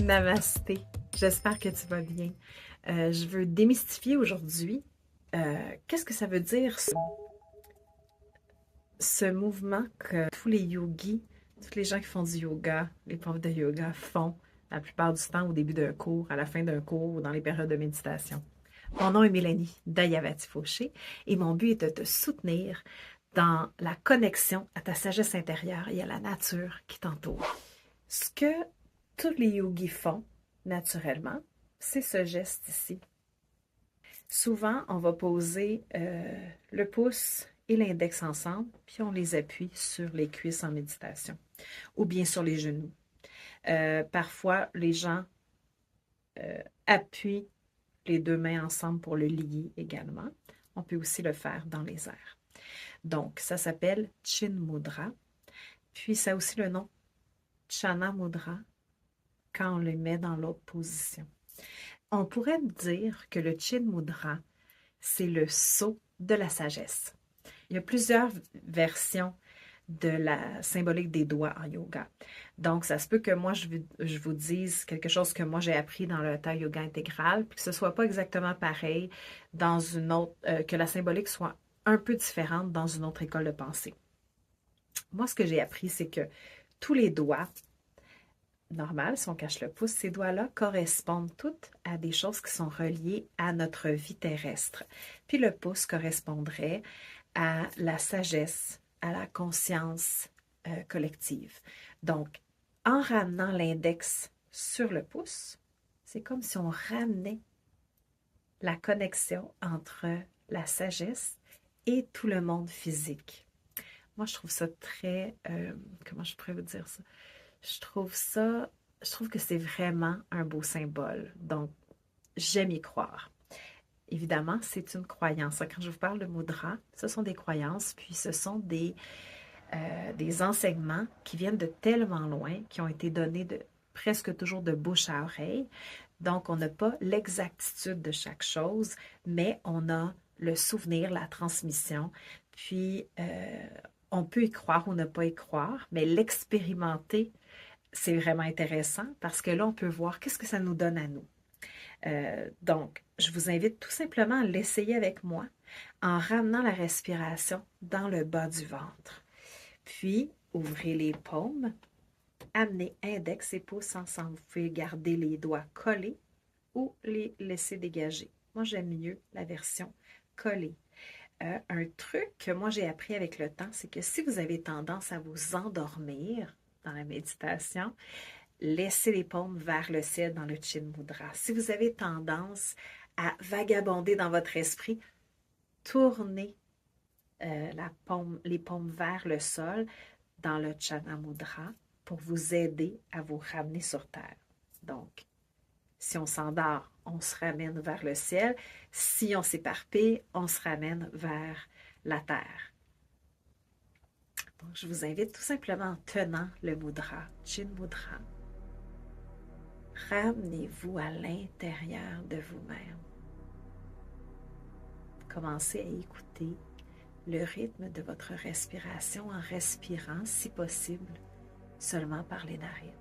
Namasté, j'espère que tu vas bien. Je veux démystifier aujourd'hui qu'est-ce que ça veut dire ce mouvement que tous les yogis, tous les gens qui font du yoga, les profs de yoga font la plupart du temps au début d'un cours, à la fin d'un cours ou dans les périodes de méditation. Mon nom est Mélanie Dayavati-Fauché et mon but est de te soutenir dans la connexion à ta sagesse intérieure et à la nature qui t'entoure. Ce que tous les yogis font naturellement, c'est ce geste ici. Souvent, on va poser le pouce et l'index ensemble, puis on les appuie sur les cuisses en méditation, ou bien sur les genoux. Parfois, les gens appuient les deux mains ensemble pour le lier également. On peut aussi le faire dans les airs. Donc, ça s'appelle Chin Mudra. Puis, ça a aussi le nom Chana Mudra quand on le met dans l'autre position. On pourrait dire que le Chin Mudra, c'est le sceau de la sagesse. Il y a plusieurs versions de la symbolique des doigts en yoga. Donc, ça se peut que moi, je vous dise quelque chose que moi, j'ai appris dans le Hatha Yoga intégral, puis que ce ne soit pas exactement pareil dans une autre, que la symbolique soit un peu différente dans une autre école de pensée. Moi, ce que j'ai appris, c'est que tous les doigts, normal, si on cache le pouce, ces doigts-là correspondent toutes à des choses qui sont reliées à notre vie terrestre. Puis le pouce correspondrait à la sagesse, à la conscience collective. Donc, en ramenant l'index sur le pouce, c'est comme si on ramenait la connexion entre la sagesse et tout le monde physique. Moi, je trouve ça très... comment je pourrais vous dire ça? Je trouve que c'est vraiment un beau symbole. Donc, j'aime y croire. Évidemment, c'est une croyance. Quand je vous parle de mudra, ce sont des croyances, puis ce sont des enseignements qui viennent de tellement loin, qui ont été donnés presque toujours de bouche à oreille. Donc, on n'a pas l'exactitude de chaque chose, mais on a le souvenir, la transmission, puis on peut y croire ou ne pas y croire, mais l'expérimenter, c'est vraiment intéressant parce que là, on peut voir qu'est-ce que ça nous donne à nous. Donc, je vous invite tout simplement à l'essayer avec moi en ramenant la respiration dans le bas du ventre. Puis, ouvrez les paumes, amenez index et pouce ensemble. Vous pouvez garder les doigts collés ou les laisser dégager. Moi, j'aime mieux la version collée. Un truc que moi j'ai appris avec le temps, c'est que si vous avez tendance à vous endormir dans la méditation, laissez les paumes vers le ciel dans le Chin Mudra. Si vous avez tendance à vagabonder dans votre esprit, tournez les paumes vers le sol dans le Chana Mudra pour vous aider à vous ramener sur terre. Donc, si on s'endort, on se ramène vers le ciel. Si on s'éparpille, on se ramène vers la terre. Donc, je vous invite tout simplement en tenant le mudra, Chin Mudra. Ramenez-vous à l'intérieur de vous-même. Commencez à écouter le rythme de votre respiration en respirant, si possible, seulement par les narines.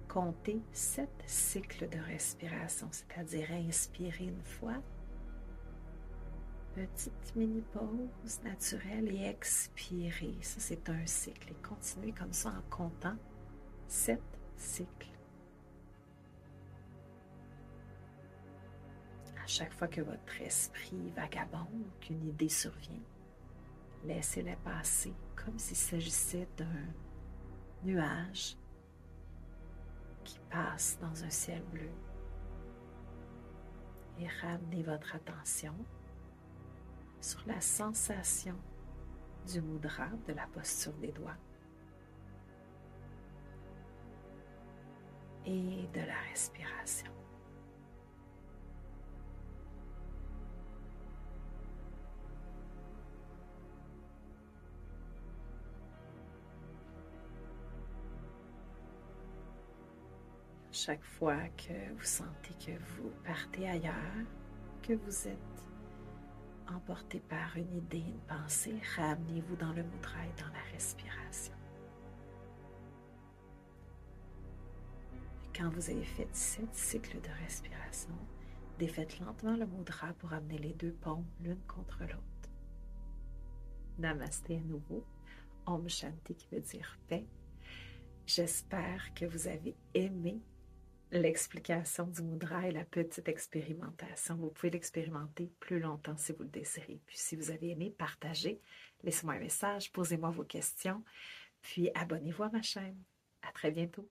Comptez 7 cycles de respiration, c'est-à-dire inspirez une fois, petite mini-pause naturelle et expirez. Ça, c'est un cycle. Et continuez comme ça en comptant 7 cycles. À chaque fois que votre esprit vagabonde, qu'une idée survient, laissez-la passer comme s'il s'agissait d'un nuage qui passe dans un ciel bleu. Et ramenez votre attention sur la sensation du mudra, de la posture des doigts et de la respiration. Chaque fois que vous sentez que vous partez ailleurs, que vous êtes emporté par une idée, une pensée, ramenez-vous dans le mudra et dans la respiration. Quand vous avez fait 7 cycles de respiration, défaites lentement le mudra pour amener les deux paumes l'une contre l'autre. Namasté à nouveau. Om Shanti qui veut dire paix. J'espère que vous avez aimé l'explication du mudra et la petite expérimentation. Vous pouvez l'expérimenter plus longtemps si vous le désirez. Puis si vous avez aimé, partagez, laissez-moi un message, posez-moi vos questions, puis abonnez-vous à ma chaîne. À très bientôt.